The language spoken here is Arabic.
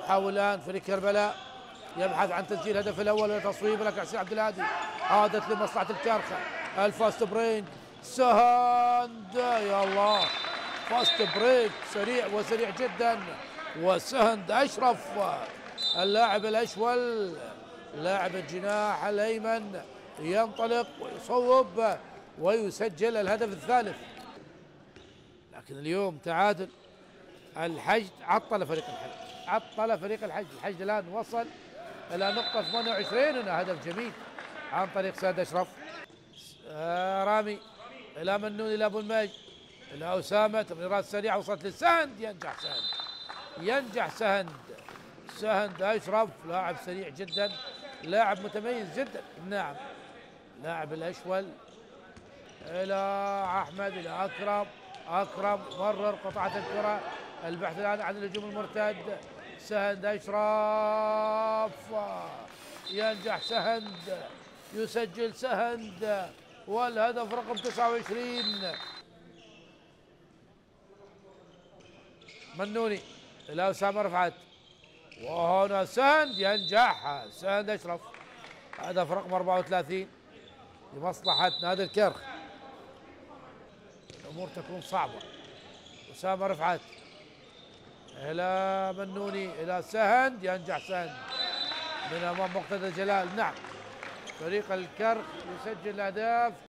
يحاول الان فريق كربلاء يبحث عن تسجيل الهدف الاول وتصويب، لكن حسين عبد الهادي عادت لمصلحه الكرخه. الفاست بريك سهند، يا الله فاست بريك سريع وسريع جدا، وسهند اشرف اللاعب الاشول لاعب الجناح الايمن ينطلق ويصوب ويسجل الهدف الثالث. لكن اليوم تعادل الحشد، عطل فريق الحشد. الحشد الان وصل الى نقطة 28. هنا هدف جميل عن طريق سهند اشرف. رامي الى منون الى ابو المجد الى اسامة، تمريرات سريعة وصلت للسهند، ينجح سهند اشرف، لاعب سريع جدا، لاعب متميز جدا. نعم لاعب الاشول الى احمد الى اكرم مرر قطعة الكرة. البحث الان عن الهجوم المرتد. سهند اشرف، ينجح سهند، يسجل سهند والهدف رقم 29. منوني الى اسامه رفعت، وهنا سهند ينجح سهند اشرف، هدف رقم 34 لمصلحه نادي الكرخ. الامور تكون صعبه. اسامه رفعت الى منوني الى سهند، ينجح سهند من امام مقتدى جلال. نعم فريق الكرخ يسجل اهداف